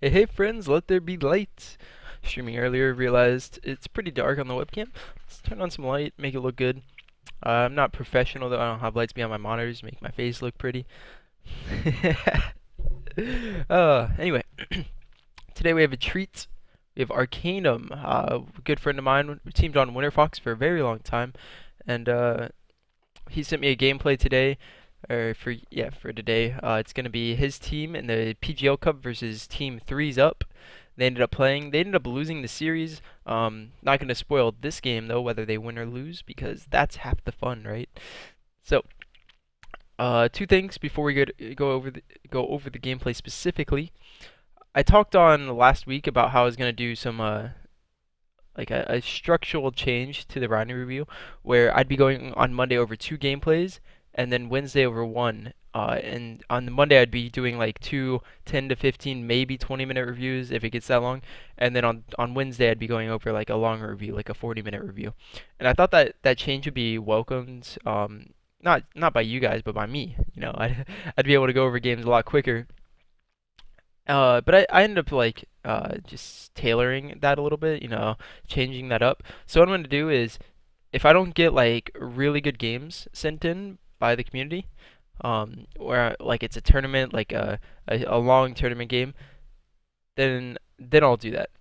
Hey friends, let there be light. Streaming earlier, realized it's pretty dark on the webcam. Let's turn on some light, make it look good. I'm not professional though, I don't have lights behind my monitors, make my face look pretty. Anyway, today we have a treat. We have Arkanum, a good friend of mine, teamed on Winter Fox for a very long time, and he sent me a gameplay today, or for today. It's gonna be his team in the PGL Cup versus Team Threes Up. They ended up playing. They ended up losing the series. Not gonna spoil this game though, whether they win or lose, because that's half the fun, right? So, two things before we go over the gameplay specifically. I talked on last week about how I was gonna do some like a structural change to the RyaNoob review, where I'd be going on Monday over two gameplays, and then Wednesday over one. And on the Monday, I'd be doing like two 10 to 15, maybe 20-minute reviews if it gets that long. And then on Wednesday, I'd be going over like a longer review, like a 40-minute review. And I thought that that change would be welcomed, not by you guys, but by me. I'd be able to go over games a lot quicker. But I ended up like just tailoring that a little bit, changing that up. So what I'm going to do is, if I don't get like really good games sent in by the community, where like it's a tournament, like a long tournament game, then I'll do that.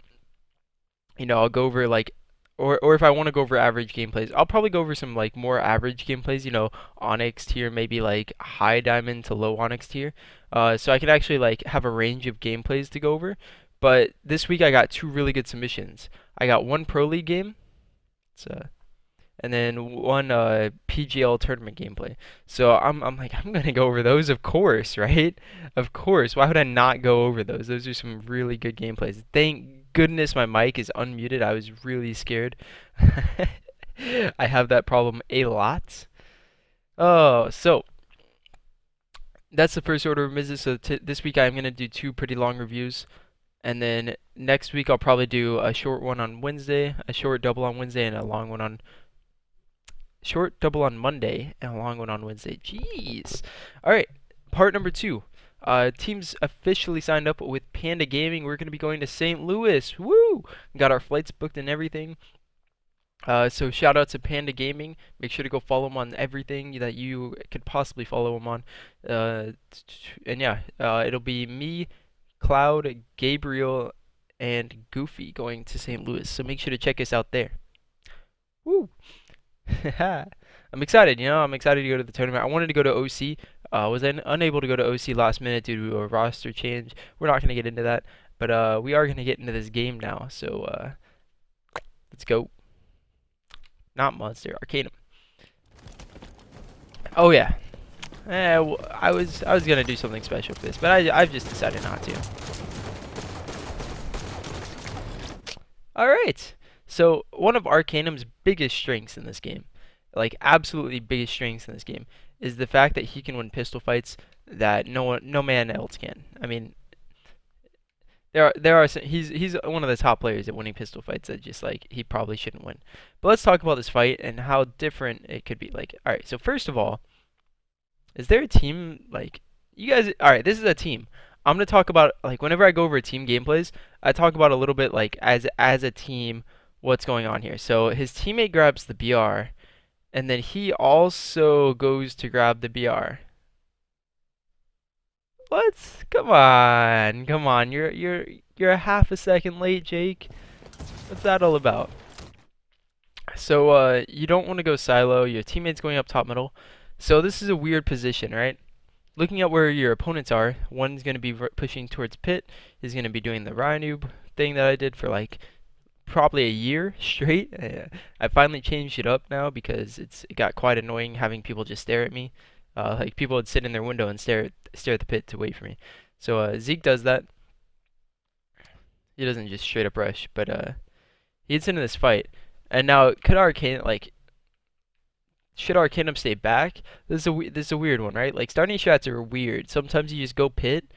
I'll go over like, or if I want to go over average gameplays, I'll probably go over some like more average gameplays, Onyx tier, maybe like high diamond to low Onyx tier. So I can actually like have a range of gameplays to go over. But this week I got two really good submissions. I got one Pro League game, it's, and then one PGL tournament gameplay. So I'm like, I'm gonna go over those, of course, right? Of course. Why would I not go over those? Those are some really good gameplays. Thank goodness my mic is unmuted. I was really scared. I have that problem a lot. Oh, so that's the first order of business. So this week I'm gonna do two pretty long reviews, and then next week I'll probably do a short one on Wednesday, a short double on Wednesday, and a long one on short double on Monday, and a long one on Wednesday. Jeez. All right, part number two. Teams officially signed up with Panda Gaming. We're gonna be going to St. Louis. Woo! Got our flights booked and everything. So shout out to Panda Gaming. Make sure to go follow them on everything that you could possibly follow them on. And yeah, it'll be me, Cloud, Gabriel, and Goofy going to St. Louis. So make sure to check us out there. Woo! I'm excited. I'm excited to go to the tournament. I wanted to go to OC. Was unable to go to OC last minute due to a roster change. We're not gonna get into that, but we are gonna get into this game now. So let's go. Not Monster, Arkanum. Oh yeah. I was gonna do something special for this, but I've just decided not to. All right. So one of Arkanum's biggest strengths in this game, like absolutely biggest strengths in this game, is the fact that he can win pistol fights that no man else can. I mean, he's one of the top players at winning pistol fights that just like he probably shouldn't win. But let's talk about this fight and how different it could be. Like, all right, so first of all, is there a team like you guys? All right, this is a team. I'm gonna talk about like whenever I go over team gameplays, I talk about a little bit like as a team what's going on here. So his teammate grabs the BR, and then he also goes to grab the BR. What? Come on, come on. You're a half a second late, Jake. What's that all about? So you don't want to go silo. Your teammate's going up top middle. So this is a weird position, right? Looking at where your opponents are, one's going to be pushing towards pit. He's going to be doing the RyaNoob thing that I did for like probably a year straight. I finally changed it up now because it got quite annoying having people just stare at me. Like people would sit in their window and stare at the pit to wait for me. So Zeke does that. He doesn't just straight up rush, but he gets into this fight. And now could Arcane like should Arcanum stay back? This is a weird one, right? Like starting shots are weird. Sometimes you just go pit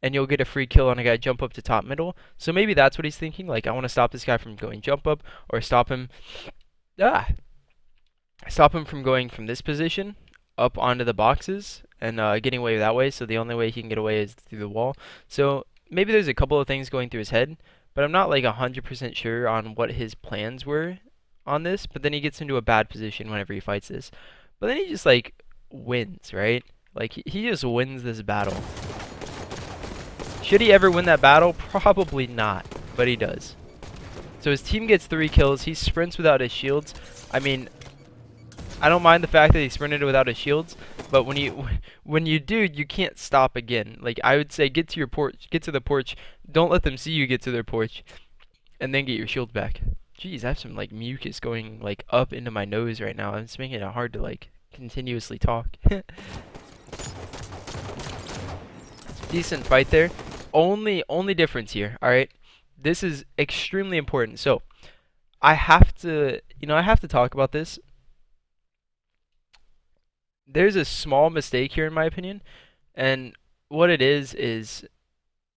and you'll get a free kill on a guy jump up to top middle. So maybe that's what he's thinking. Like I want to stop this guy from going jump up, or stop him from going from this position up onto the boxes and getting away that way. So the only way he can get away is through the wall. So maybe there's a couple of things going through his head, but I'm not like 100% sure on what his plans were on this. But then he gets into a bad position whenever he fights this. But then he just like wins, right? Like he just wins this battle. Should he ever win that battle? Probably not, but he does. So his team gets 3 kills. He sprints without his shields. I mean, I don't mind the fact that he sprinted without his shields, but when you do, you can't stop again. Like I would say, get to your porch, get to the porch. Don't let them see you get to their porch, and then get your shield back. Jeez, I have some like mucus going like up into my nose right now. It's making it hard to like continuously talk. Decent fight there. Only difference here. All right, this is extremely important. So I have to, I have to talk about this. There's a small mistake here in my opinion, and what it is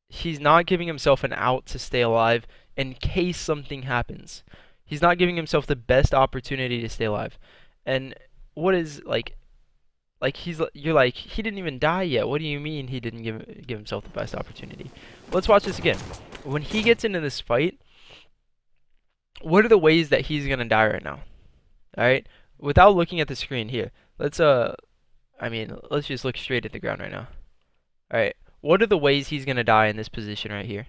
he's not giving himself an out to stay alive in case something happens. He's not giving himself the best opportunity to stay alive. And what is like you're like, he didn't even die yet. What do you mean he didn't give himself the best opportunity? Let's watch this again. When he gets into this fight, what are the ways that he's gonna die right now? All right, without looking at the screen here. Let's let's just look straight at the ground right now. All right, what are the ways he's gonna die in this position right here?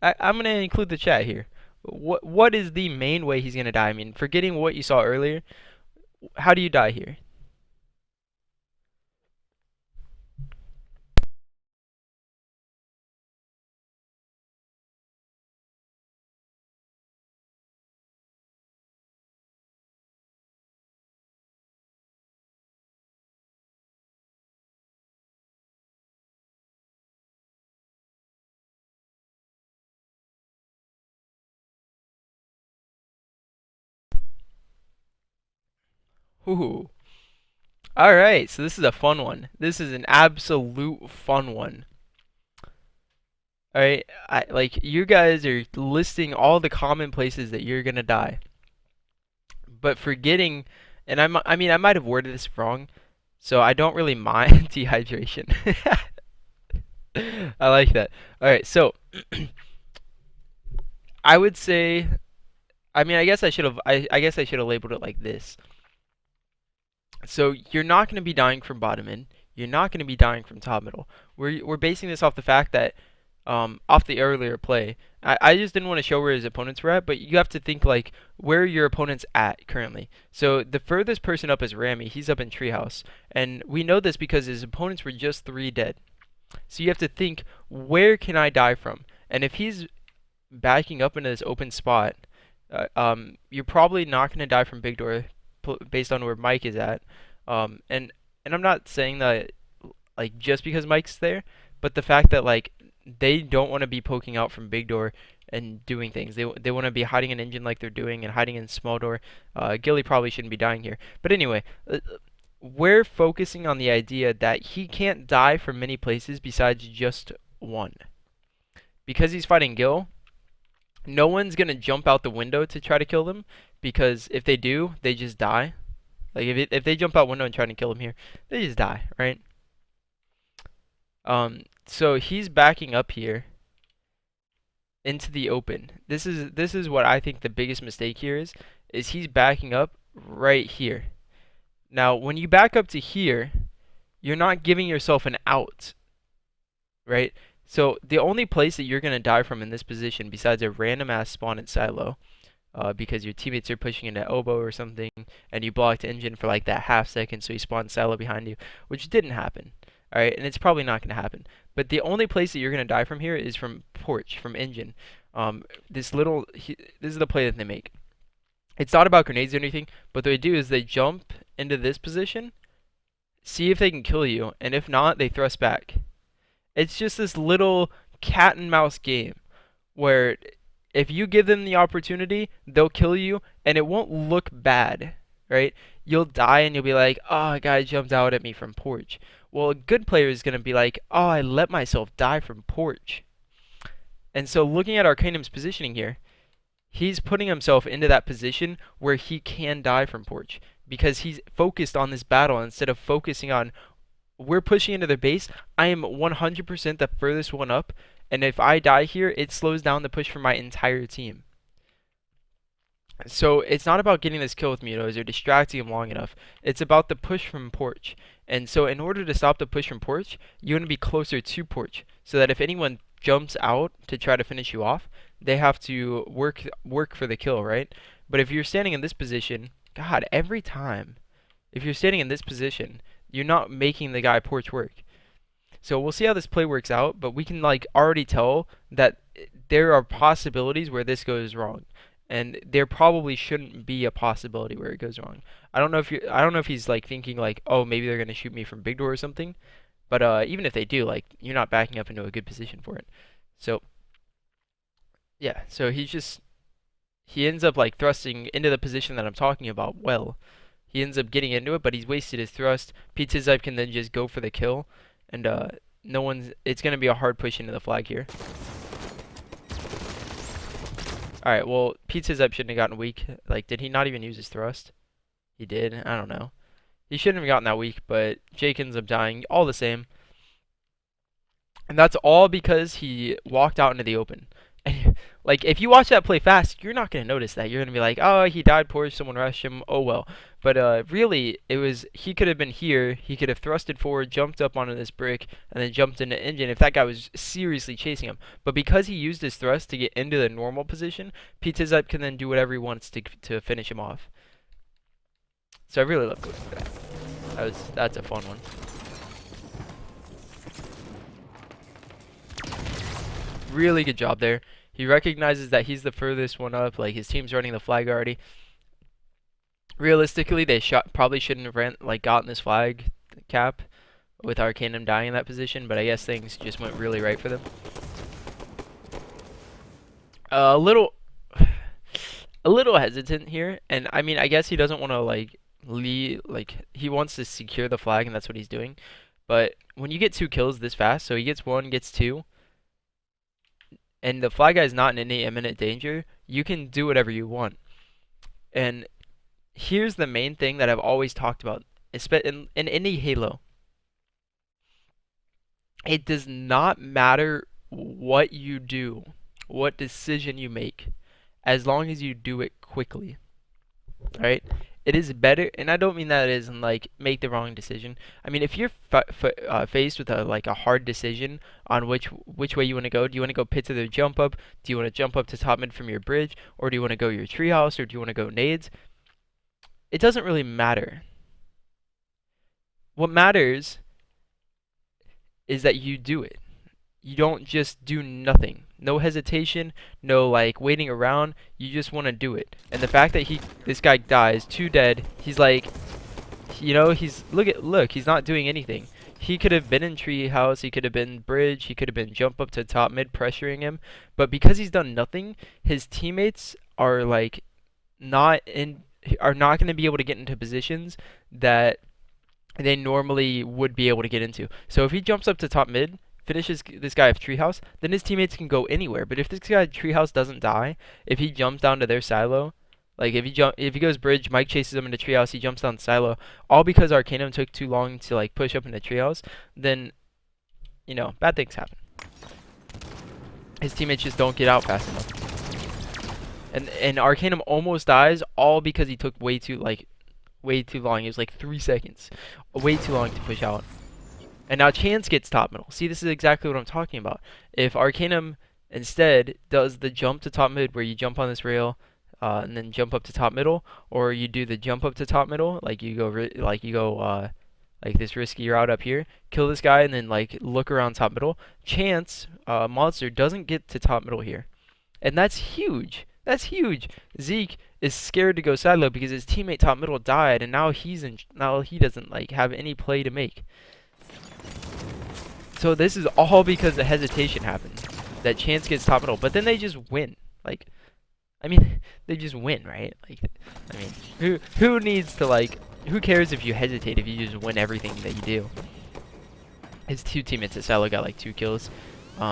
I'm gonna include the chat here. What is the main way he's gonna die? I mean, forgetting what you saw earlier, how do you die here? Ooh. All right, so this is a fun one. This is an absolute fun one. All right, like you guys are listing all the common places that you're gonna die, but forgetting, and I mean I might have worded this wrong, so I don't really mind dehydration. I like that. All right, so I would say, I mean, I guess I should have, I guess I should have labeled it like this. So you're not going to be dying from bottom in. You're not going to be dying from top middle. We're basing this off the fact that, off the earlier play, I just didn't want to show where his opponents were at, but you have to think like where your opponent's at currently. So the furthest person up is Ramy. He's up in Treehouse, and we know this because his opponents were just 3 dead. So you have to think, where can I die from? And if he's backing up into this open spot, you're probably not going to die from big door based on where Mike is at. And I'm not saying that like just because Mike's there, but the fact that like they don't want to be poking out from big door and doing things. They want to be hiding an engine like they're doing and hiding in small door. Gilly probably shouldn't be dying here. But anyway, we're focusing on the idea that he can't die from many places besides just one. Because he's fighting Gil, no one's going to jump out the window to try to kill them, because if they do, they just die. Like if they jump out window and try to kill him here, they just die, right? So he's backing up here into the open. This is what I think the biggest mistake here is he's backing up right here. Now, when you back up to here, you're not giving yourself an out, right? So the only place that you're going to die from in this position, besides a random ass spawn at silo, because your teammates are pushing into elbow or something, and you blocked engine for like that half second, so he spawned silo behind you, which didn't happen. All right, and it's probably not going to happen. But the only place that you're going to die from here is from porch, from engine. This is the play that they make. It's not about grenades or anything, but what they do is they jump into this position, see if they can kill you, and if not, they thrust back. It's just this little cat and mouse game where if you give them the opportunity, they'll kill you, and it won't look bad, right? You'll die and you'll be like, oh, a guy jumped out at me from porch. Well, a good player is going to be like, oh, I let myself die from porch. And so looking at Arkanum's positioning here, he's putting himself into that position where he can die from porch because he's focused on this battle instead of focusing on, we're pushing into their base. I am 100% the furthest one up, And if I die here, it slows down the push for my entire team. So it's not about getting this kill with Mutos or distracting him long enough. It's about the push from Porch. And so in order to stop the push from Porch, you want to be closer to Porch so that if anyone jumps out to try to finish you off, they have to work for the kill, right? But if you're standing in this position, God, every time, if you're standing in this position, you're not making the guy Porch work. So we'll see how this play works out, but we can like already tell that there are possibilities where this goes wrong. And there probably shouldn't be a possibility where it goes wrong. I don't know if he's like thinking like, oh, maybe they're gonna shoot me from big door or something. But even if they do, like you're not backing up into a good position for it. So yeah, so he ends up like thrusting into the position that I'm talking about. Well, he ends up getting into it, but he's wasted his thrust. Pizza Zipe can then just go for the kill, and no one's. It's gonna be a hard push into the flag here. Alright, well, Pizza Zipe shouldn't have gotten weak. Like, did he not even use his thrust? He did. I don't know. He shouldn't have gotten that weak, but Jake ends up dying all the same. And that's all because he walked out into the open. And, like, if you watch that play fast, you're not going to notice that. You're going to be like, oh, he died poor, someone rushed him, oh well. But really, he could have been here. He could have thrusted forward, jumped up onto this brick, and then jumped into engine if that guy was seriously chasing him. But because he used his thrust to get into the normal position, Pizza Zipe can then do whatever he wants to finish him off. So I really love going for that. That's a fun one. Really good job there. He recognizes that he's the furthest one up. Like his team's running the flag already. Realistically, they probably shouldn't have gotten this flag cap with Arkanum dying in that position, but I guess things just went really right for them. A little hesitant here, and I mean, I guess he doesn't want to like lead, like he wants to secure the flag, and that's what he's doing. But when you get 2 kills this fast, so he gets 1, gets 2, and the flag guy is not in any imminent danger, you can do whatever you want. And here's the main thing that I've always talked about, in any Halo. It does not matter what you do, what decision you make, as long as you do it quickly. Right? It is better, and I don't mean that as in like make the wrong decision. I mean if you're faced with a hard decision on which way you want to go. Do you want to go pit to the jump up? Do you want to jump up to top mid from your bridge, or do you want to go your treehouse, or do you want to go nades? It doesn't really matter. What matters is that you do it. You don't just do nothing. No hesitation, no like waiting around. You just want to do it. And the fact that this guy dies, 2 dead, he's like, you know, look, he's not doing anything. He could have been in treehouse, he could have been bridge, he could have been jump up to top mid pressuring him, but because he's done nothing, his teammates are like not going to be able to get into positions that they normally would be able to get into. So if he jumps up to top mid, finishes this guy of treehouse, then his teammates can go anywhere. But if this guy treehouse doesn't die, if he jumps down to their silo, like if he goes bridge, Mike chases him into treehouse, he jumps down silo, all because Arkanum took too long to like push up into treehouse, then you know, bad things happen. His teammates just don't get out fast enough. And Arkanum almost dies all because he took way too long. It was like 3 seconds. Way too long to push out. And now Chance gets top middle. See, this is exactly what I'm talking about. If Arkanum instead does the jump to top mid, where you jump on this rail and then jump up to top middle, or you do the jump up to top middle, like you go like this risky route up here, kill this guy and then like look around top middle. Chance monster doesn't get to top middle here, and that's huge. That's huge. Zeke is scared to go silo because his teammate top middle died, and now he doesn't like have any play to make. So this is all because the hesitation happened. That Chance gets top middle, but then they just win. Like, I mean, they just win, right? Like, I mean, who needs to like? Who cares if you hesitate if you just win everything that you do? His 2 teammates at silo got like 2 kills.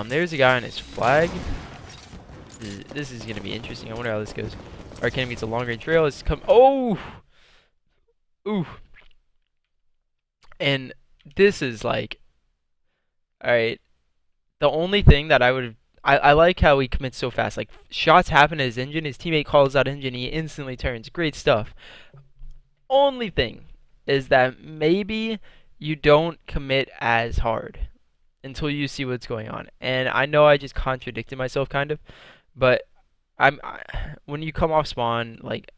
There's a guy on his flag. This is gonna be interesting. I wonder how this goes. Arkanum gets a long range rail. It's come. Oh, ooh. And this is like, all right. The only thing that I like how he commits so fast. Like shots happen to his engine, his teammate calls out engine, he instantly turns. Great stuff. Only thing is that maybe you don't commit as hard until you see what's going on. And I know I just contradicted myself kind of, but when you come off spawn, like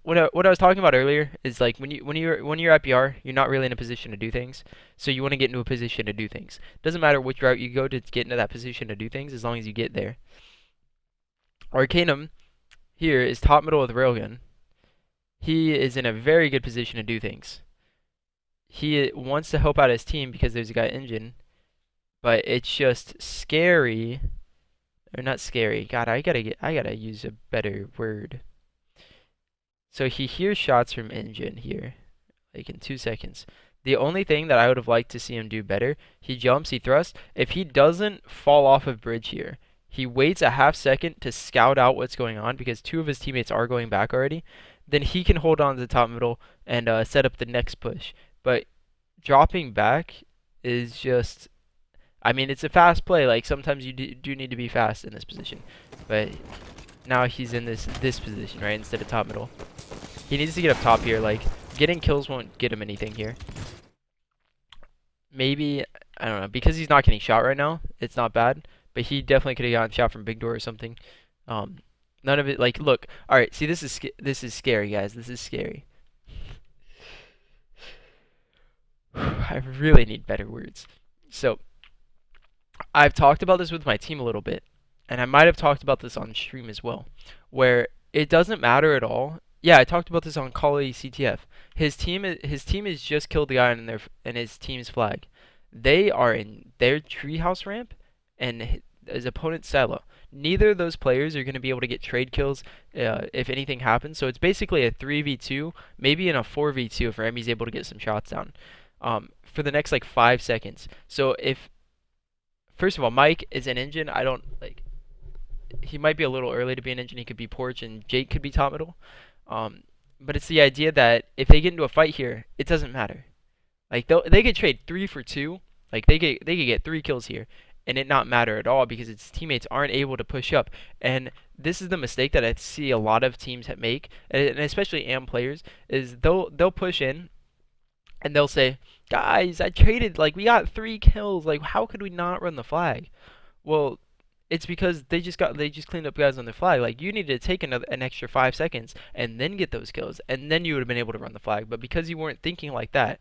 what I was talking about earlier is like when you're at BR, you're not really in a position to do things. So you want to get into a position to do things. Doesn't matter which route you go to get into that position to do things, as long as you get there. Arkanum here is top middle with railgun. He is in a very good position to do things. He wants to help out his team because there's a guy engine, but it's just scary. Or not scary. God, I gotta use a better word. So he hears shots from engine here, like in 2 seconds. The only thing that I would have liked to see him do better, he jumps, he thrusts. If he doesn't fall off of bridge here, he waits a half second to scout out what's going on because two of his teammates are going back already. Then he can hold on to the top middle and set up the next push. But dropping back is just, I mean, it's a fast play. Like sometimes you do need to be fast in this position, but now he's in this position, right, instead of top middle. He needs to get up top here. Like, getting kills won't get him anything here. Maybe, I don't know, because he's not getting shot right now, it's not bad. But he definitely could have gotten shot from big door or something. Um, None of it, like, look. Alright, see, this is scary, guys. This is scary. I really need better words. So, I've talked about this with my team a little bit, and I might have talked about this on stream as well, where it doesn't matter at all. Yeah, I talked about this on Call of CTF. His team has just killed the guy in his team's flag. They are in their treehouse ramp, and his opponent's silo. Neither of those players are going to be able to get trade kills if anything happens. So it's basically a 3v2, maybe in a 4v2 if Remy's able to get some shots down for the next like 5 seconds. So if first of all, Mike is an engine. I don't like. He might be a little early to be an engine. He could be porch, and Jake could be top middle. Um, but it's the idea that if they get into a fight here, it doesn't matter. Like they could trade 3 for 2. Like they could get 3 kills here, and it not matter at all because its teammates aren't able to push up. And this is the mistake that I see a lot of teams make, and especially AM players, is they'll push in and they'll say, guys, I traded, like, we got 3 kills, like, how could we not run the flag? Well, it's because they just cleaned up guys on the flag. Like, you needed to take an extra 5 seconds and then get those kills, and then you would have been able to run the flag. But because you weren't thinking like that,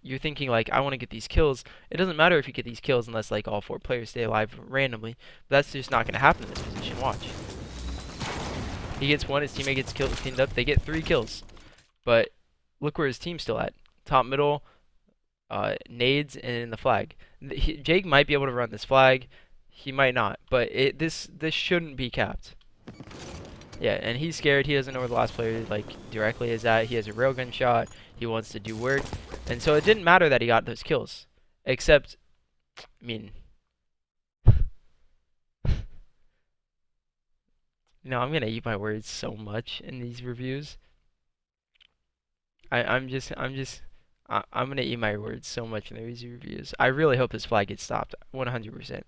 you're thinking like, I want to get these kills. It doesn't matter if you get these kills unless like all 4 players stay alive randomly. That's just not going to happen in this position. Watch. He gets one, his teammate gets killed, cleaned up. They get 3 kills. But look where his team's still at. Top middle, nades, and the flag. Jake might be able to run this flag. He might not, but this shouldn't be capped. Yeah, and he's scared. He doesn't know where the last player like directly is at. He has a railgun shot. He wants to do work, and so it didn't matter that he got those kills. Except, I mean, I'm gonna eat my words so much in these reviews. I'm gonna eat my words so much in these reviews. I really hope this flag gets stopped, 100%.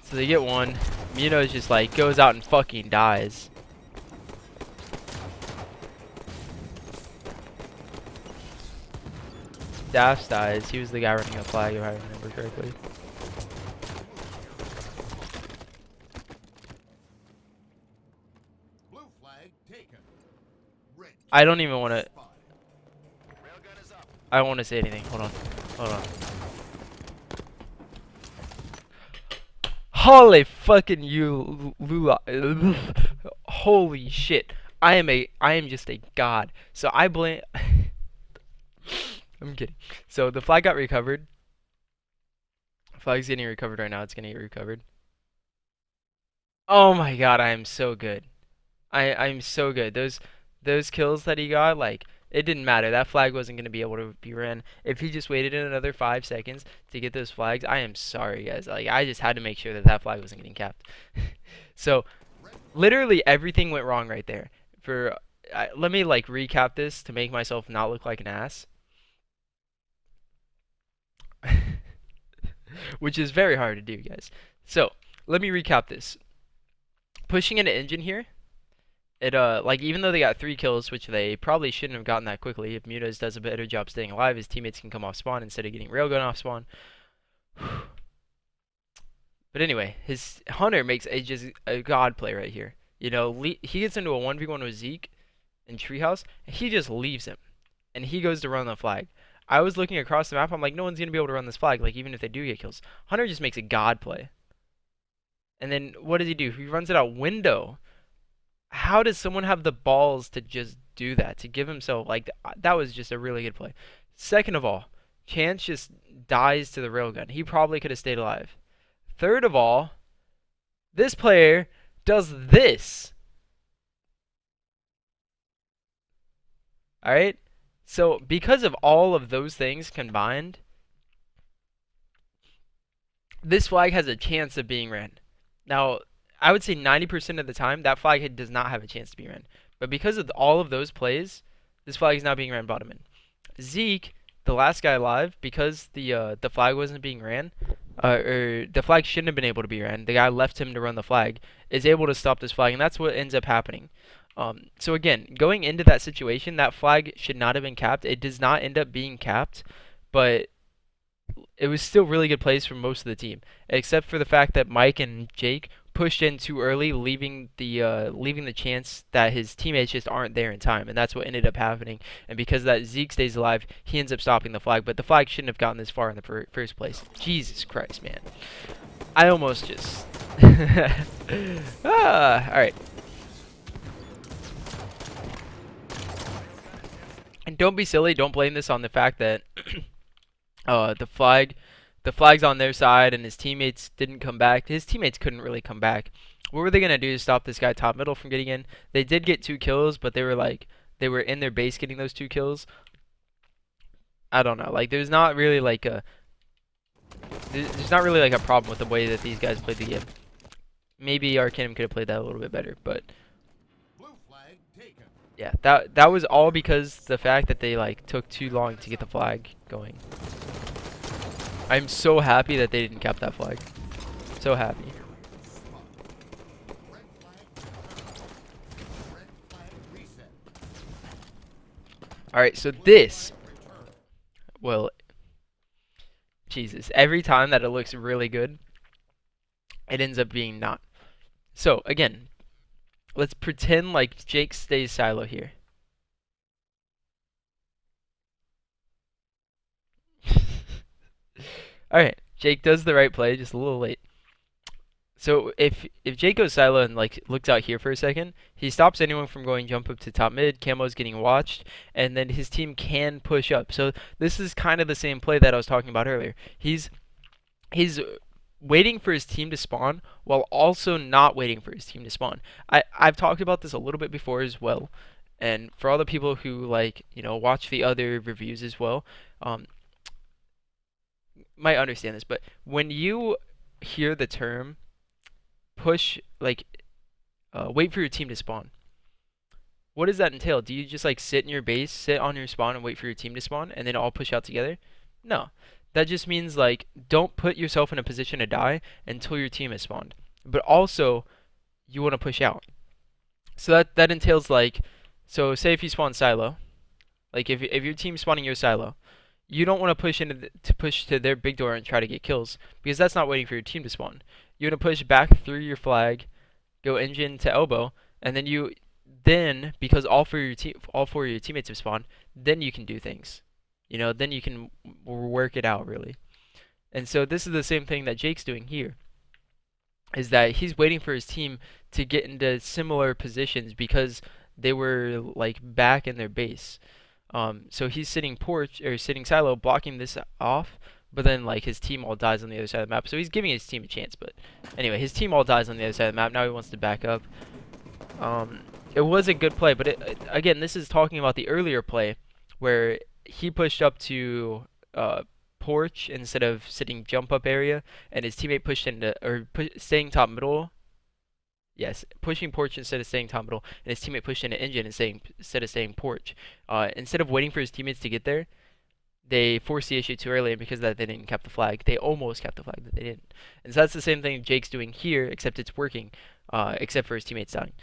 So they get one. Munoz just like goes out and fucking dies. Daffs dies. He was the guy running the flag, if I remember correctly. Blue flag taken. I don't even want to. I don't want to say anything. Hold on. Hold on. Holy fucking you, Lula. Holy shit. I am just a god. So I blame. I'm kidding. So the flag got recovered. Flag's getting recovered right now. It's gonna get recovered. Oh my god, I am so good. I'm so good. Those kills that he got, like, it didn't matter. That flag wasn't going to be able to be ran. If he just waited in another 5 seconds to get those flags, I am sorry, guys. Like, I just had to make sure that that flag wasn't getting capped. So, literally everything went wrong right there. Let me, like, recap this to make myself not look like an ass. which is very hard to do, guys. So let me recap this. Pushing into engine here, it like even though they got 3 kills, which they probably shouldn't have gotten that quickly. If Muniz does a better job staying alive, his teammates can come off spawn instead of getting railgun off spawn. But anyway, his Hunter makes just a god play right here. You know, he gets into a 1v1 with Zeke in Treehouse, and he just leaves him, and he goes to run the flag. I was looking across the map. I'm like, no one's gonna be able to run this flag. Like even if they do get kills, Hunter just makes a god play. And then what does he do? He runs it out window. How does someone have the balls to just do that? To give himself like that was just a really good play. Second of all, Chance just dies to the railgun. He probably could have stayed alive. Third of all, this player does this. Alright? So, because of all of those things combined, this flag has a chance of being ran. Now, I would say 90% of the time, that flag does not have a chance to be ran. But because of all of those plays, this flag is now being ran bottom in. Zeke, the last guy alive, because the flag wasn't being ran, or the flag shouldn't have been able to be ran, the guy left him to run the flag, is able to stop this flag, and that's what ends up happening. So again, going into that situation, that flag should not have been capped. It does not end up being capped, but it was still really good plays from most of the team, except for the fact that Mike and Jake pushed in too early, leaving the chance that his teammates just aren't there in time, and that's what ended up happening. And because of that, Zeke stays alive. He ends up stopping the flag, but the flag shouldn't have gotten this far in the first place. Jesus Christ, man! I almost just. All right. And don't be silly. Don't blame this on the fact that the flag's on their side and his teammates didn't come back. His teammates couldn't really come back. What were they gonna do to stop this guy top middle from getting in? They did get 2 kills, but they were in their base getting those 2 kills. I don't know. Like there's not really like a problem with the way that these guys played the game. Maybe Arkanum could have played that a little bit better, but yeah, that was all because the fact that they like took too long to get the flag going. I'm so happy that they didn't cap that flag. So happy. Alright, so this, well, Jesus, every time that it looks really good, it ends up being not. So, again, let's pretend like Jake stays silo here. Alright, Jake does the right play, just a little late. So if Jake goes silo and like looks out here for a second, he stops anyone from going jump up to top mid, Camo's getting watched, and then his team can push up. So this is kind of the same play that I was talking about earlier. He's waiting for his team to spawn while also not waiting for his team to spawn. I've talked about this a little bit before as well. And for all the people who like, you know, watch the other reviews as well, might understand this, but when you hear the term push, like wait for your team to spawn, what does that entail? Do you just like sit in your base, sit on your spawn and wait for your team to spawn and then all push out together? No. That just means like don't put yourself in a position to die until your team has spawned. But also you want to push out. So that entails like, so say if you spawn silo, like if your team's spawning your silo, you don't want to push to their big door and try to get kills because that's not waiting for your team to spawn. You want to push back through your flag, go engine to elbow, and then because all four of your teammates have spawned, then you can do things. You know, then you can work it out really. And so this is the same thing that Jake's doing here. Is that he's waiting for his team to get into similar positions because they were like back in their base. So he's sitting silo, blocking this off, but then like his team all dies on the other side of the map. So he's giving his team a chance, but anyway, his team all dies on the other side of the map. Now he wants to back up. It was a good play, but again, this is talking about the earlier play where he pushed up to porch instead of sitting jump up area, and his teammate pushed into staying top middle. Yes, pushing porch instead of staying top middle, and his teammate pushed into engine instead of staying porch. Instead of waiting for his teammates to get there, they forced the issue too early, and because of that, they didn't cap the flag. They almost capped the flag, but they didn't. And so that's the same thing Jake's doing here, except it's working, except for his teammates dying,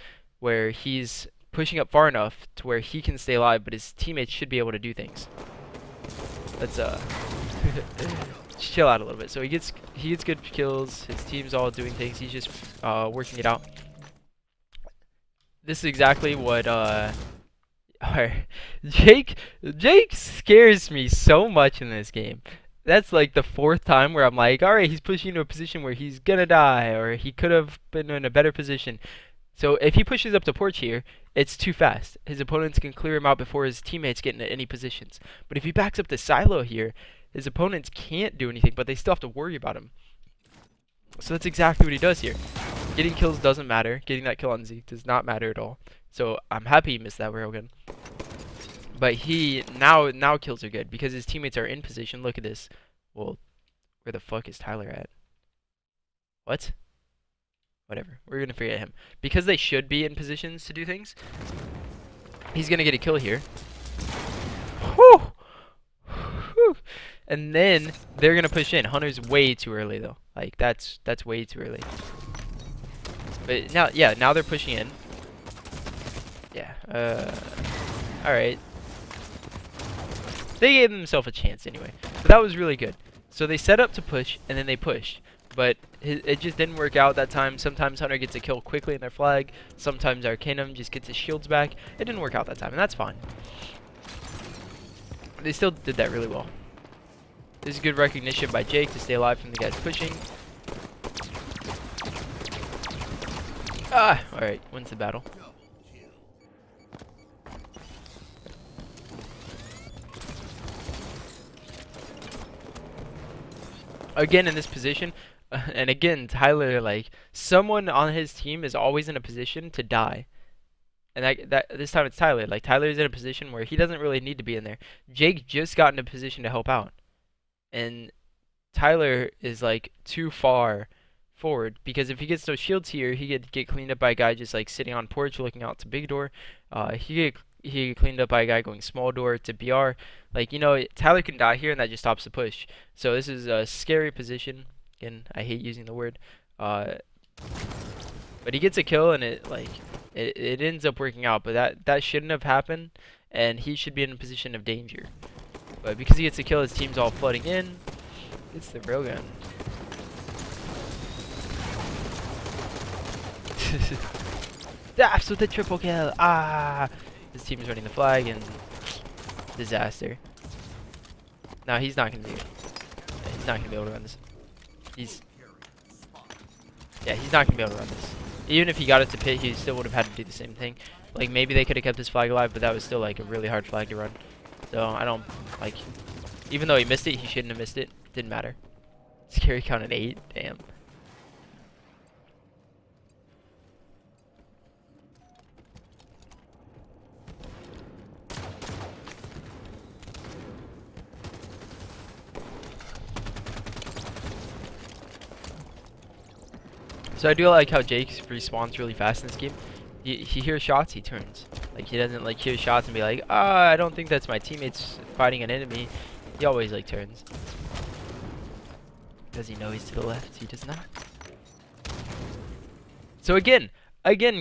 where he's pushing up far enough to where he can stay alive, but his teammates should be able to do things. Let's chill out a little bit. So he gets good kills. His team's all doing things. He's just working it out. This is exactly what alright. Jake scares me so much in this game. That's like the 4th time where I'm like, alright, he's pushing into a position where he's gonna die, or he could have been in a better position. So if he pushes up to porch here, it's too fast. His opponents can clear him out before his teammates get into any positions. But if he backs up to silo here, his opponents can't do anything, but they still have to worry about him. So that's exactly what he does here. Getting kills doesn't matter. Getting that kill on Zeke does not matter at all. So I'm happy he missed that railgun. But he now kills are good because his teammates are in position. Look at this. Well, where the fuck is Tyler at? What? Whatever. We're gonna forget him because they should be in positions to do things. He's gonna get a kill here. Whew. Whew. And then they're gonna push in. Hunter's way too early though. Like that's way too early. But now they're pushing in. Yeah. All right. They gave themselves a chance anyway. But that was really good. So they set up to push and then they pushed. But it just didn't work out that time. Sometimes Hunter gets a kill quickly in their flag. Sometimes Arkanum just gets his shields back. It didn't work out that time, and that's fine. They still did that really well. This is good recognition by Jake to stay alive from the guys pushing. Alright, wins the battle. Again in this position, and again Tyler, like, someone on his team is always in a position to die. And that this time it's Tyler. Like, Tyler's in a position where he doesn't really need to be in there. Jake just got in a position to help out. And Tyler is, like, too far forward. Because if he gets those shields here, he could get cleaned up by a guy just, like, sitting on porch looking out to big door. He get cleaned up by a guy going small door to BR. Like, you know, Tyler can die here, and that just stops the push. So this is a scary position. Again, I hate using the word. But he gets a kill, and it ends up working out, but that shouldn't have happened, and he should be in a position of danger. But because he gets a kill, his team's all flooding in. It's the railgun. That's with the triple kill. His team's running the flag, and disaster. Now he's not gonna do it. He's not gonna be able to run this. He's not gonna be able to run this. Even if he got it to pit, he still would have had to do the same thing. Like, maybe they could have kept his flag alive, but that was still, like, a really hard flag to run. So, I don't, like, even though he missed it, he shouldn't have missed it. Didn't matter. Scary count at 8. Damn. So I do like how Jake respawns really fast in this game. He hears shots, he turns. Like, he doesn't, like, hear shots and be like, I don't think that's my teammates fighting an enemy. He always, like, turns. Does he know he's to the left? He does not. So again,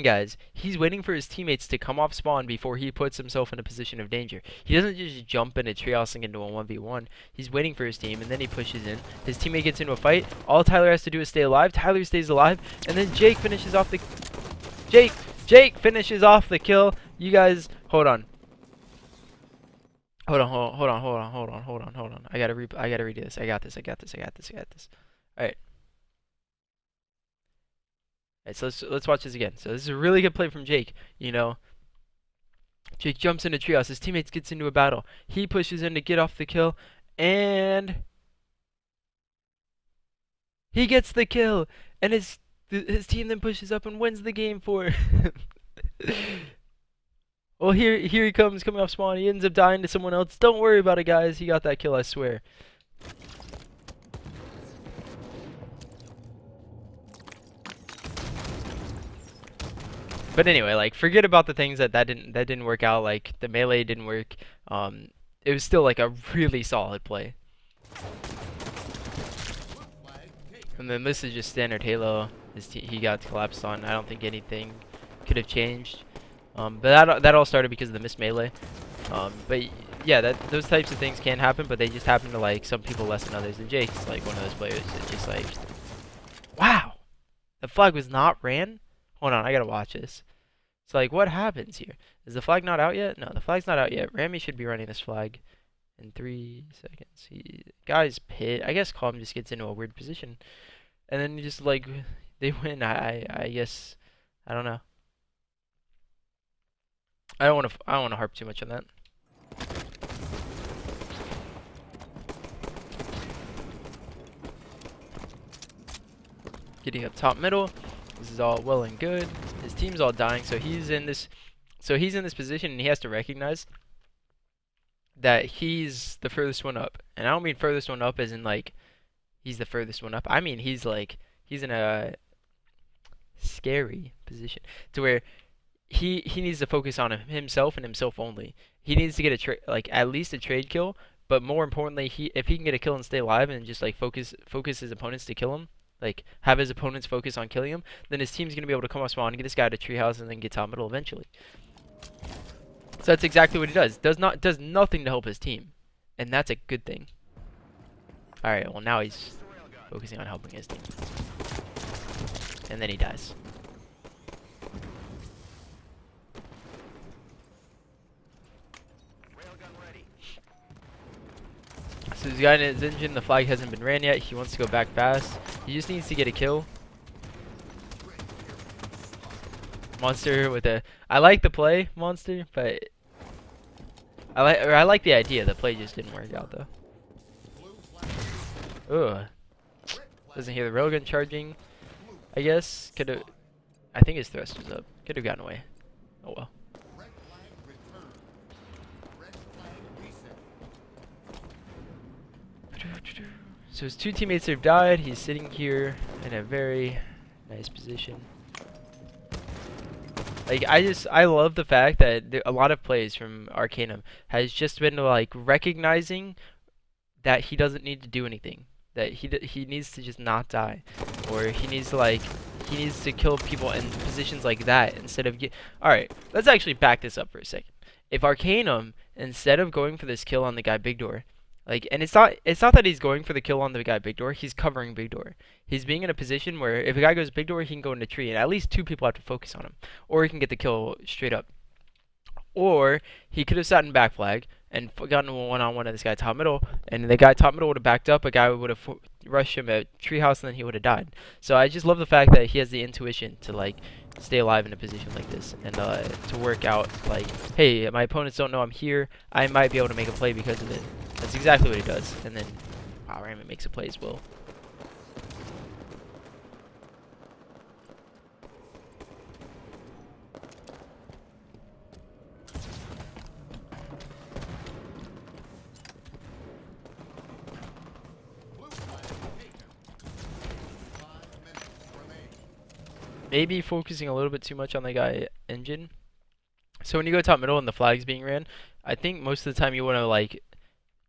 guys, he's waiting for his teammates to come off spawn before he puts himself in a position of danger. He doesn't just jump in a treehouse and into a 1v1. He's waiting for his team, and then he pushes in. His teammate gets into a fight. All Tyler has to do is stay alive. Tyler stays alive, and then Jake finishes off the... Jake finishes off the kill. You guys, hold on. Hold on. I gotta redo this. I got this. Alright. Alright, so let's watch this again. So this is a really good play from Jake. You know, Jake jumps into treehouse. His teammates gets into a battle. He pushes in to get off the kill, and he gets the kill. And his team then pushes up and wins the game for him. Well, here he comes, coming off spawn. He ends up dying to someone else. Don't worry about it, guys. He got that kill, I swear. But anyway, like, forget about the things that didn't work out. Like, the melee didn't work. it was still like a really solid play. And then this is just standard Halo. He got collapsed on. I don't think anything could have changed. But that all started because of the missed melee. But yeah, those types of things can happen, but they just happen to like some people less than others. And Jake's like one of those players. It's just like, wow, the flag was not ran. Hold on, I gotta watch this. It's like, what happens here? Is the flag not out yet? No, the flag's not out yet. Rami should be running this flag in 3 seconds. Guy's pit. I guess Calm just gets into a weird position, and then just like they win. I guess I don't know. I don't want to harp too much on that. Getting up top middle. This is all well and good. His team's all dying, so he's in this position, and he has to recognize that he's the furthest one up. And I don't mean furthest one up as in like he's the furthest one up. I mean he's in a scary position to where he needs to focus on himself and himself only. He needs to get at least a trade kill, but more importantly, if he can get a kill and stay alive and just like focus his opponents to kill him, like have his opponents focus on killing him, then his team's gonna be able to come up spawn, get this guy to treehouse, and then get top middle eventually. So that's exactly what he does. Does nothing to help his team, and that's a good thing. All right, well now he's focusing on helping his team, and then he dies. So he's got in his engine. The flag hasn't been ran yet. He wants to go back fast. He just needs to get a kill. Monster with a. I like the play, Monster, but I like the idea. The play just didn't work out though. Ugh. Doesn't hear the railgun charging. I guess could have. I think his thrust was up. Could have gotten away. Oh well. So his 2 teammates have died. He's sitting here in a very nice position. Like I love the fact that a lot of plays from Arkanum has just been like recognizing that he doesn't need to do anything. That he needs to just not die, or he needs to kill people in positions like that instead of All right, let's actually back this up for a second. If Arkanum, instead of going for this kill on the guy Big Door, like, and it's not that he's going for the kill on the guy Big Door, he's covering Big Door. He's being in a position where if a guy goes Big Door, he can go into tree, and at least 2 people have to focus on him, or he can get the kill straight up. Or he could have sat in back flag and gotten one-on-one of this guy top middle, and the guy top middle would have backed up, a guy would have rushed him at treehouse, and then he would have died. So I just love the fact that he has the intuition to like stay alive in a position like this, and to work out like, hey, my opponents don't know I'm here, I might be able to make a play because of it. That's exactly what he does. And then wow, Raymond makes a play as well. Maybe focusing a little bit too much on the guy engine. So when you go top middle and the flag's being ran, I think most of the time you want to like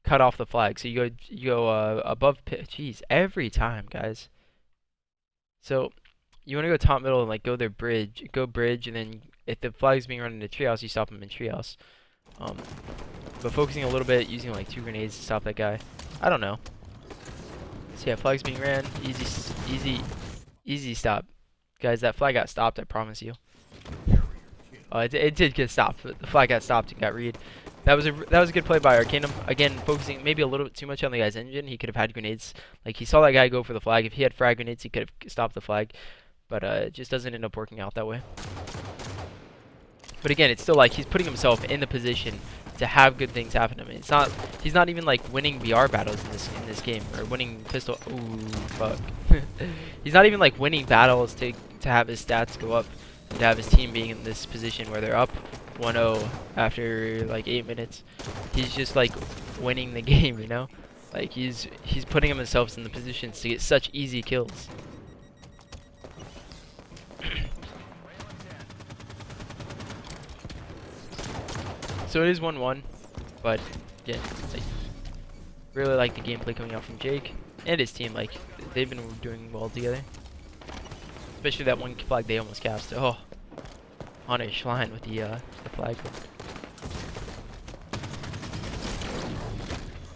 cut off the flag. So you go above pit. Jeez, every time, guys. So you want to go top middle and like go bridge, and then if the flag's being run into treehouse, you stop him in treehouse. But focusing a little bit, using like 2 grenades to stop that guy. I don't know. So yeah, flag's being ran. Easy stop. Guys, that flag got stopped, I promise you. It did get stopped. The flag got stopped and got read. That was a good play by Arkanum. Again, focusing maybe a little bit too much on the guy's engine. He could have had grenades. Like, he saw that guy go for the flag. If he had frag grenades, he could have stopped the flag. But it just doesn't end up working out that way. But again, it's still like he's putting himself in the position to have good things happen to him. He's not even like winning BR battles in this game, or winning pistol. Ooh, fuck. He's not even like winning battles to have his stats go up, and to have his team being in this position where they're up 1-0 after like 8 minutes. He's just like winning the game, you know? Like he's putting himself in the positions to get such easy kills. So it is 1-1, but Again, like, really like the gameplay coming out from Jake and his team. Like, they've been doing well together. Especially that one flag they almost cast. Oh, on a Schlein with the flag.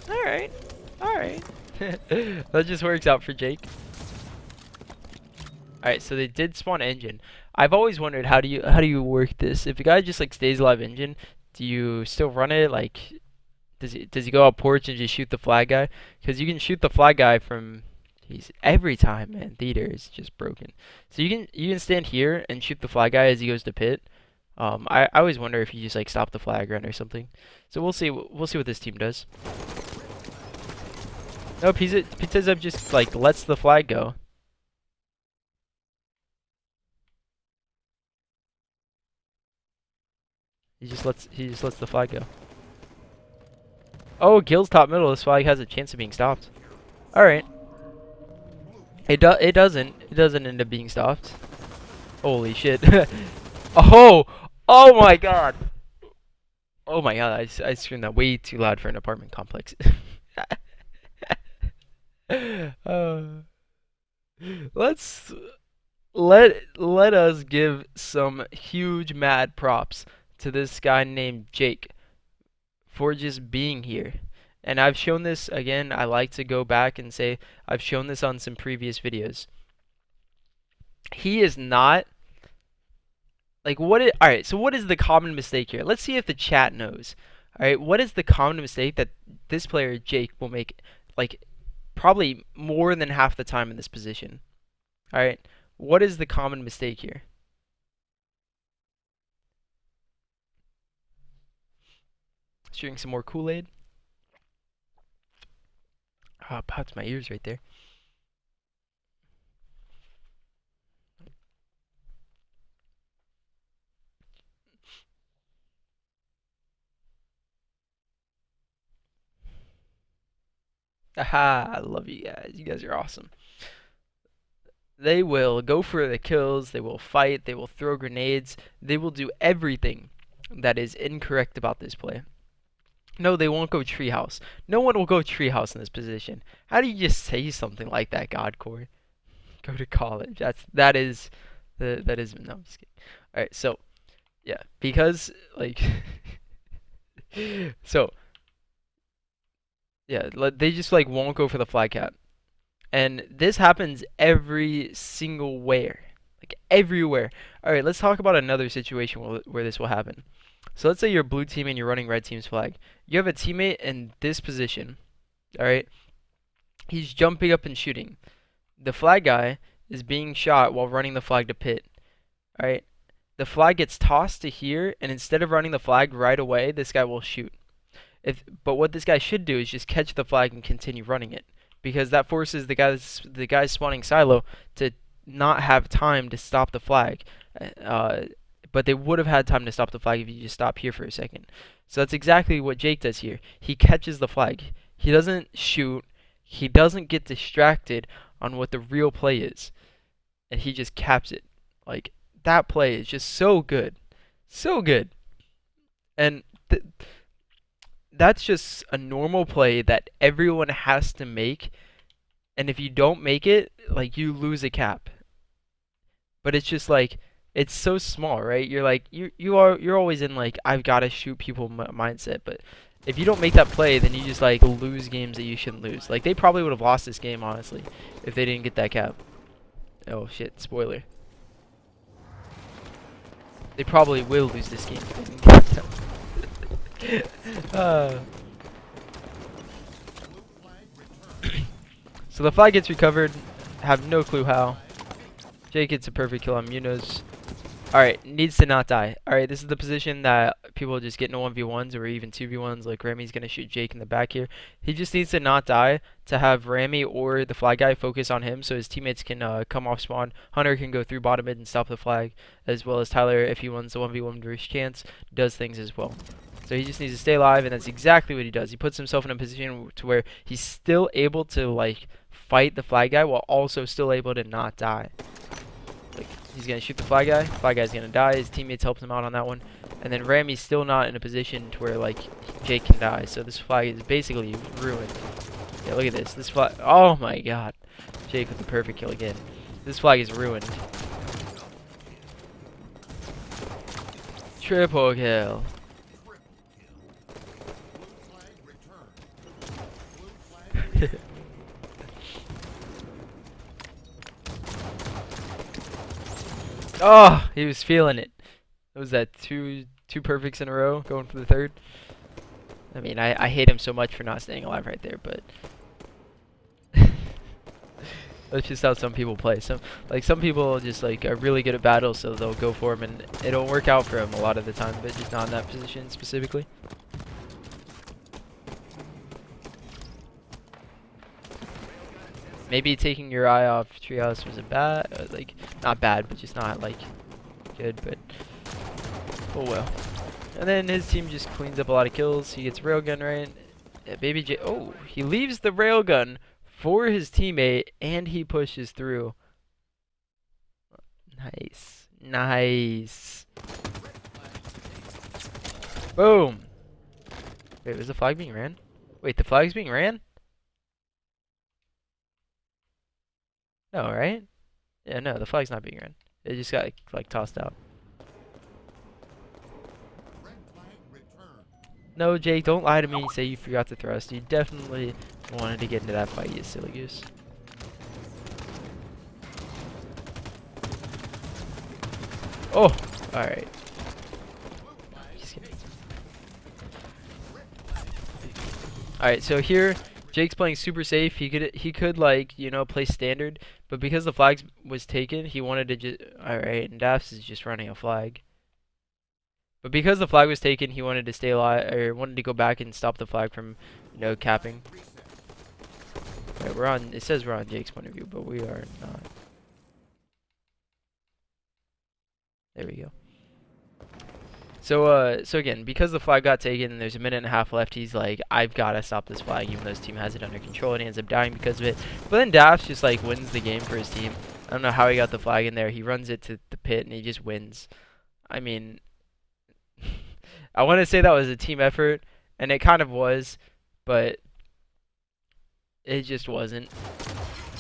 Alright. Alright. That just works out for Jake. Alright, so they did spawn engine. I've always wondered how do you work this? If a guy just like stays alive engine, do you still run it? Like, does he go out porch and just shoot the flag guy? Because you can shoot the flag guy from every time, man. Theater is just broken. So you can stand here and shoot the flag guy as he goes to pit. I always wonder if you just like stop the flag run or something. So we'll see what this team does. No, Pizza just like lets the flag go. He just lets the flag go. Oh, Gil's top middle. This flag has a chance of being stopped. All right. It doesn't end up being stopped. Holy shit. Oh! Oh my god! Oh my god, I screamed that way too loud for an apartment complex. Let's let us give some huge mad props to this guy named Jake for just being here. And I've shown this again. I like to go back and say I've shown this on some previous videos. He is not like alright, so what is the common mistake here? Let's see if the chat knows. Alright, what is the common mistake that this player Jake will make, like, probably more than half the time in this position? Alright, what is the common mistake here? Let's drink some more Kool-Aid. Ah, it popped my ears right there. Aha, I love you guys. You guys are awesome. They will go for the kills, they will fight, they will throw grenades, they will do everything that is incorrect about this play. No, they won't go treehouse. No one will go treehouse in this position. How do you just say something like that, Godcore? Go to college. That is no, I'm just kidding. Alright, so yeah, because like so yeah, they just like won't go for the flag cap. And this happens every single where. Like everywhere. Alright, let's talk about another situation where this will happen. So let's say you're blue team and you're running red team's flag. You have a teammate in this position. Alright? He's jumping up and shooting. The flag guy is being shot while running the flag to pit. Alright? The flag gets tossed to here, and instead of running the flag right away, this guy will shoot. But what this guy should do is just catch the flag and continue running it, because that forces the guys spawning silo to not have time to stop the flag. But they would have had time to stop the flag if you just stop here for a second. So that's exactly what Jake does here. He catches the flag. He doesn't shoot. He doesn't get distracted on what the real play is, and he just caps it. Like, that play is just so good. So good. And that's just a normal play that everyone has to make, and if you don't make it, like, you lose a cap. But it's just like, it's so small, right? You're like, you're always in like, I've got to shoot people mindset, but if you don't make that play, then you just like lose games that you shouldn't lose. Like, they probably would have lost this game, honestly, if they didn't get that cap. Oh shit, spoiler. They probably will lose this game if they didn't get that cap. So the flag gets recovered. Have no clue how. Jake gets a perfect kill on Munoz. Alright, needs to not die. Alright, this is the position that people just get into 1v1s or even 2v1s. Like, Ramy's going to shoot Jake in the back here. He just needs to not die to have Ramy or the flag guy focus on him so his teammates can come off spawn. Hunter can go through bottom mid and stop the flag, as well as Tyler, if he wins the 1v1 versus chance, does things as well. So he just needs to stay alive, and that's exactly what he does. He puts himself in a position to where he's still able to, like, fight the flag guy while also still able to not die. Like, He's gonna shoot the fly guy. Fly guy's gonna die. His teammates helped him out on that one. And then Rammy's still not in a position to where like Jake can die. So this flag is basically ruined. Yeah, look at this. This flag. Oh my god. Jake with the perfect kill again. This flag is ruined. Triple kill. Oh, he was feeling it. What was that, two perfects in a row, going for the third? I mean, I hate him so much for not staying alive right there, but that's just how some people play. Some people just like are really good at battles, so they'll go for him, and it'll work out for him a lot of the time, but just not in that position specifically. Maybe taking your eye off Treehouse was a bad, like, not bad, but just not, like, good, but, oh well. And then his team just cleans up a lot of kills. He gets railgun, right? Yeah, Baby J, oh, he leaves the railgun for his teammate, and he pushes through. Nice. Nice. Boom. Wait, was the flag being ran? Wait, the flag's being ran? No, right? Yeah, no, the flag's not being ran. It just got like tossed out. No, Jake, don't lie to me and say you forgot to thrust. You definitely wanted to get into that fight, you silly goose. Oh, alright. Alright, so here Jake's playing super safe. He could like, you know, play standard, but because the flag was taken, he wanted to just alright, and Daps is just running a flag. But because the flag was taken, he wanted to stay alive, or wanted to go back and stop the flag from, you know, capping. Right, we're on. It says we're on Jake's point of view, but we are not. There we go. So again, because the flag got taken and there's a minute and a half left, he's like, I've got to stop this flag, even though his team has it under control, and he ends up dying because of it. But then Daps just like wins the game for his team. I don't know how he got the flag in there. He runs it to the pit and he just wins. I mean, I want to say that was a team effort, and it kind of was, but it just wasn't.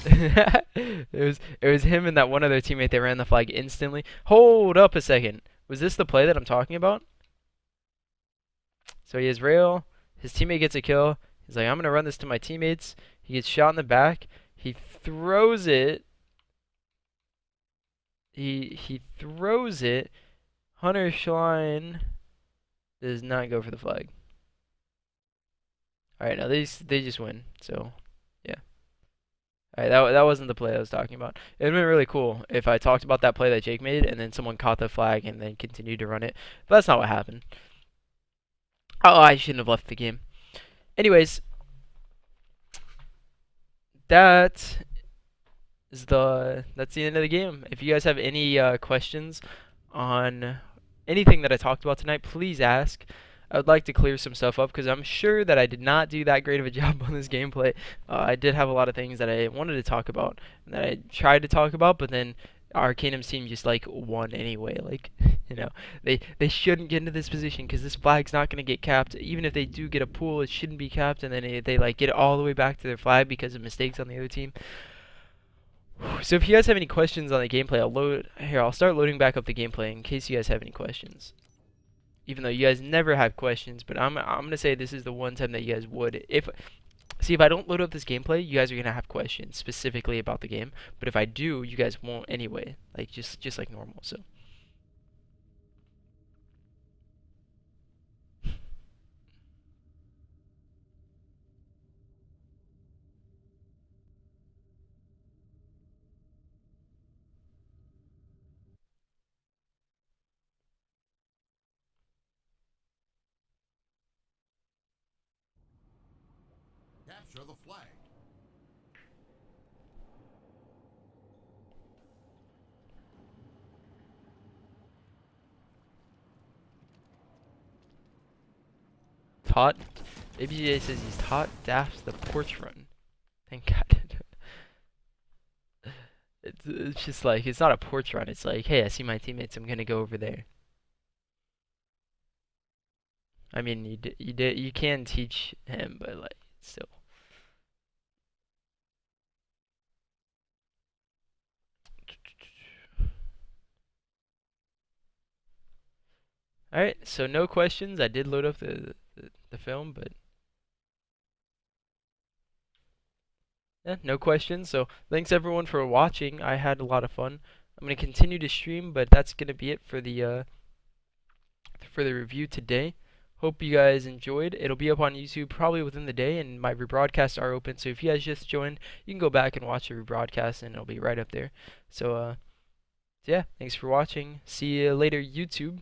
it was him and that one other teammate. They ran the flag instantly. Hold up a second. Was this the play that I'm talking about? So he has rail. His teammate gets a kill. He's like, I'm gonna run this to my teammates. He gets shot in the back. He throws it. He throws it. Hunter Schlein does not go for the flag. Alright, now they just win. So, yeah. Alright, that wasn't the play I was talking about. It would have been really cool if I talked about that play that Jake made and then someone caught the flag and then continued to run it. But that's not what happened. Oh, I shouldn't have left the game. Anyways, that's the end of the game. If you guys have any questions on anything that I talked about tonight, please ask. I would like to clear some stuff up because I'm sure that I did not do that great of a job on this gameplay. I did have a lot of things that I wanted to talk about and that I tried to talk about, but then Arkanum's team just like won anyway. Like, you know, they shouldn't get into this position because this flag's not going to get capped. Even if they do get a pool, it shouldn't be capped, and then they like get it all the way back to their flag because of mistakes on the other team. So if you guys have any questions on the gameplay, I'll start loading back up the gameplay in case you guys have any questions. Even though you guys never have questions, but I'm gonna say this is the one time that you guys would. If I don't load up this gameplay, you guys are gonna have questions specifically about the game. But if I do, you guys won't anyway. Like just like normal. So. Capture the flag. Taught. ABJ says he's taught Daph's the porch run. Thank God. It's just like it's not a porch run. It's like, hey, I see my teammates. I'm gonna go over there. I mean, you can teach him, but like still. All right, so no questions. I did load up the film, but yeah, no questions. So thanks everyone for watching. I had a lot of fun. I'm gonna continue to stream, but that's gonna be it for the review today. Hope you guys enjoyed. It'll be up on YouTube probably within the day, and my rebroadcasts are open. So if you guys just joined, you can go back and watch the rebroadcast, and it'll be right up there. So yeah, thanks for watching. See you later, YouTube.